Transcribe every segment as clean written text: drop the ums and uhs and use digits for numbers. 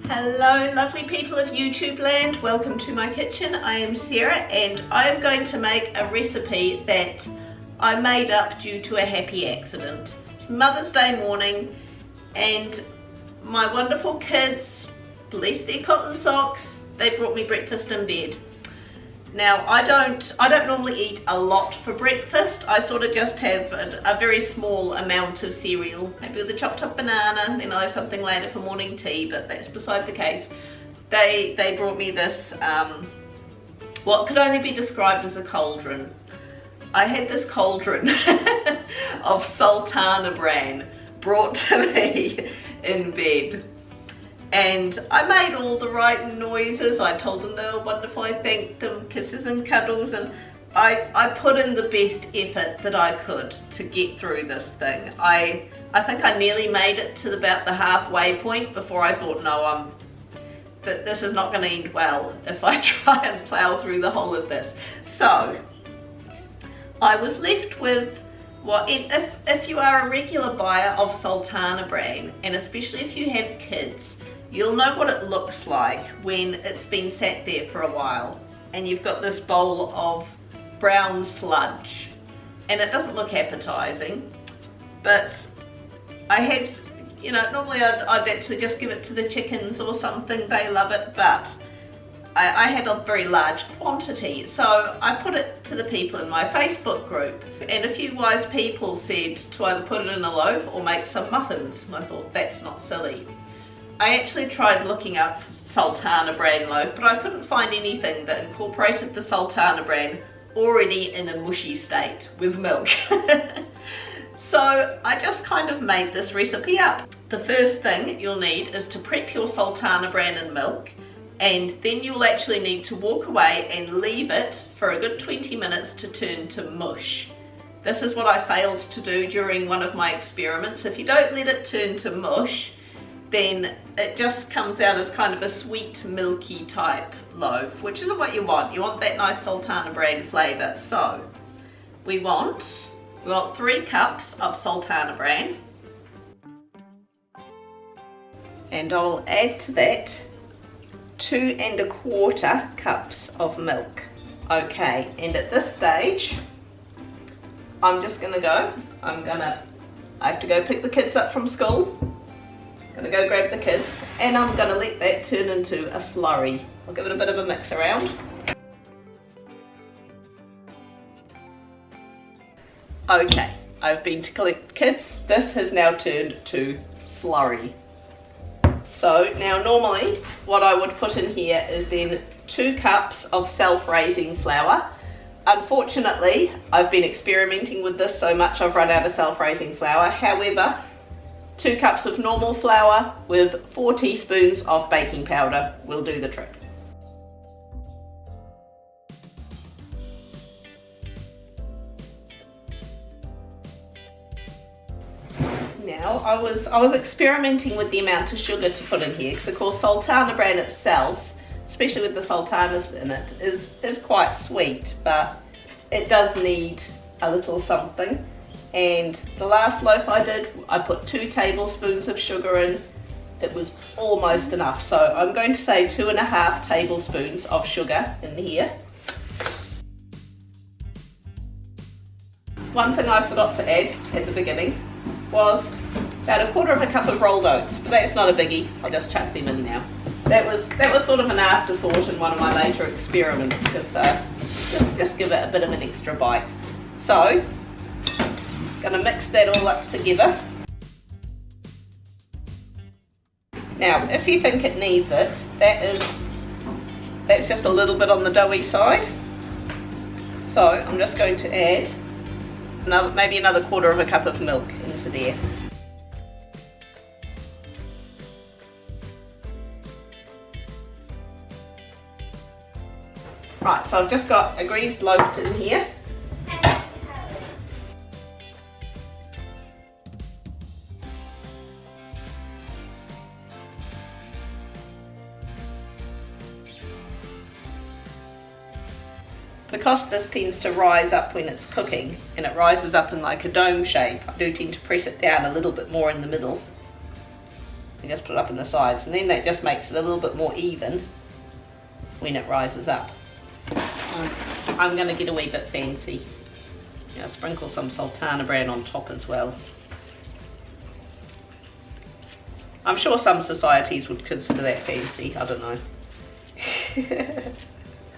Hello lovely people of YouTube land, welcome to my kitchen. I am Sarah and I am going to make a recipe that I made up due to a happy accident. It's Mother's Day morning and my wonderful kids, bless their cotton socks, they brought me breakfast in bed. Now I don't normally eat a lot for breakfast. I sort of just have a very small amount of cereal, maybe with a chopped up banana, then I'll have something later for morning tea, but that's beside the case. They brought me this, what could only be described as a cauldron. I had this cauldron of Sultana Brand brought to me in bed. And I made all the right noises. I told them they were wonderful, I thanked them, kisses and cuddles, and I put in the best effort that I could to get through this thing. I think I nearly made it to about the halfway point before I thought, no, this is not going to end well if I try and plow through the whole of this. So I was left with what, if you are a regular buyer of Sultana Brand, and especially if you have kids, you'll know what it looks like when it's been sat there for a while and you've got this bowl of brown sludge and it doesn't look appetizing, but I had, you know, normally I'd actually just give it to the chickens or something, they love it, but I had a very large quantity, so I put it to the people in my Facebook group, and a few wise people said to either put it in a loaf or make some muffins, and I thought that's not silly. I actually tried looking up Sultana Bran Loaf, but I couldn't find anything that incorporated the Sultana Brand already in a mushy state with milk. So I just kind of made this recipe up. The first thing you'll need is to prep your Sultana Brand in milk, and then you'll actually need to walk away and leave it for a good 20 minutes to turn to mush. This is what I failed to do during one of my experiments. If you don't let it turn to mush, then it just comes out as kind of a sweet, milky type loaf, which isn't what you want. You want that nice Sultana Brand flavour. So we want 3 cups of Sultana Brand, and I'll add to that 2 1/4 cups of milk. Okay, and at this stage, I'm just gonna go, I have to go pick the kids up from school. I'm gonna go grab the kids, and I'm gonna let that turn into a slurry. I'll give it a bit of a mix around. Okay, I've been to collect the kids. This has now turned to slurry. So now normally what I would put in here is then 2 cups of self-raising flour. Unfortunately, I've been experimenting with this so much I've run out of self-raising flour. However, 2 cups of normal flour with 4 teaspoons of baking powder will do the trick. Now, I was experimenting with the amount of sugar to put in here, because of course Sultana Brand itself, especially with the sultanas in it, is quite sweet, but it does need a little something. And the last loaf I did, I put 2 tablespoons of sugar in. It was almost enough, so I'm going to say 2.5 tablespoons of sugar in here. One thing I forgot to add at the beginning was about 1/4 cup of rolled oats, but that's not a biggie. I'll just chuck them in now. That was sort of an afterthought in one of my later experiments, because just give it a bit of an extra bite. So, gonna mix that all up together. Now, if you think it needs it, that's just a little bit on the doughy side. So I'm just going to add maybe another 1/4 cup of milk into there. Right, so I've just got a greased loaf in here. Because this tends to rise up when it's cooking, and it rises up in like a dome shape, I do tend to press it down a little bit more in the middle. You just put it up in the sides, and then that just makes it a little bit more even when it rises up. I'm going to get a wee bit fancy. I'll sprinkle some Sultana Brand on top as well. I'm sure some societies would consider that fancy, I don't know.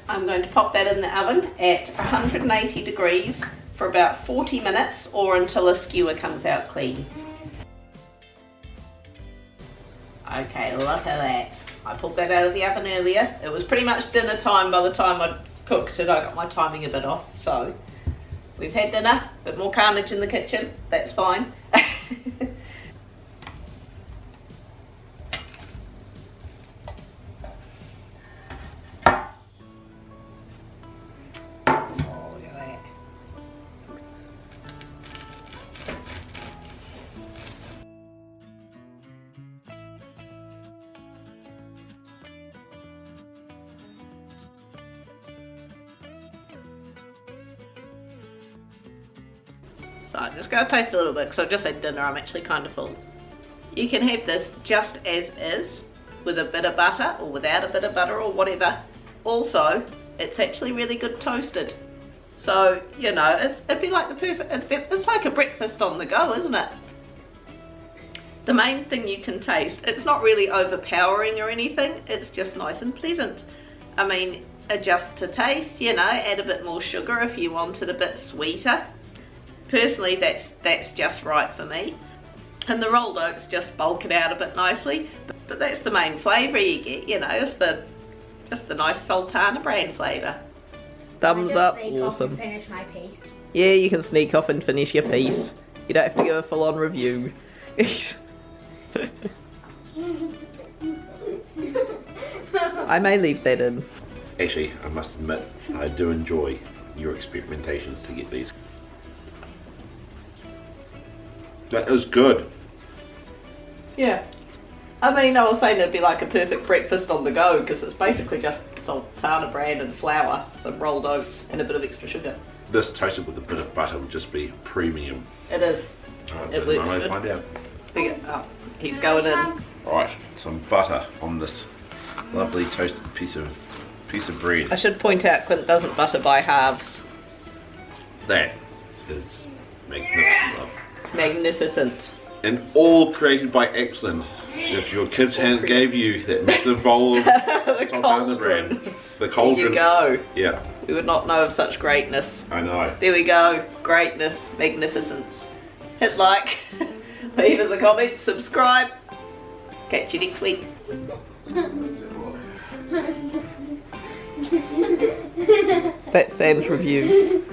I'm going to pop that in the oven at 180 degrees for about 40 minutes or until a skewer comes out clean. Okay, look at that. I pulled that out of the oven earlier. It was pretty much dinner time by the time I cooked it. I got my timing a bit off, so we've had dinner, a bit more carnage in the kitchen, that's fine. So I'm just going to taste a little bit because I've just had dinner, I'm actually kind of full. You can have this just as is, with a bit of butter or without a bit of butter or whatever. Also, it's actually really good toasted. So, you know, it'd be like the perfect, it's like a breakfast on the go, isn't it? The main thing you can taste, it's not really overpowering or anything, it's just nice and pleasant. I mean, adjust to taste, you know, add a bit more sugar if you want it a bit sweeter. Personally, that's just right for me. And the rolled oats just bulk it out a bit nicely. But that's the main flavour you get, you know, it's just the nice Sultana Brand flavour. Thumbs up, awesome. Finish my piece. Yeah, you can sneak off and finish your piece. You don't have to give a full-on review. I may leave that in. Actually, I must admit, I do enjoy your experimentations to get these. That is good. Yeah. I mean, I was saying it'd be like a perfect breakfast on the go because it's basically just Sultana Brand and flour, some rolled oats and a bit of extra sugar. This toasted with a bit of butter would just be premium. It is. It works I good. find out. Oh, he's going in. Right, some butter on this lovely toasted piece of bread. I should point out Clint doesn't butter by halves. That is magnificent, love. Magnificent. And all created by excellence. If your kids hadn't gave you that massive bowl of Sultana Brand, the cauldron. There you go. Yeah. We would not know of such greatness. I know. There we go. Greatness, magnificence. Hit like, leave us a comment, subscribe. Catch you next week. That's Sam's review.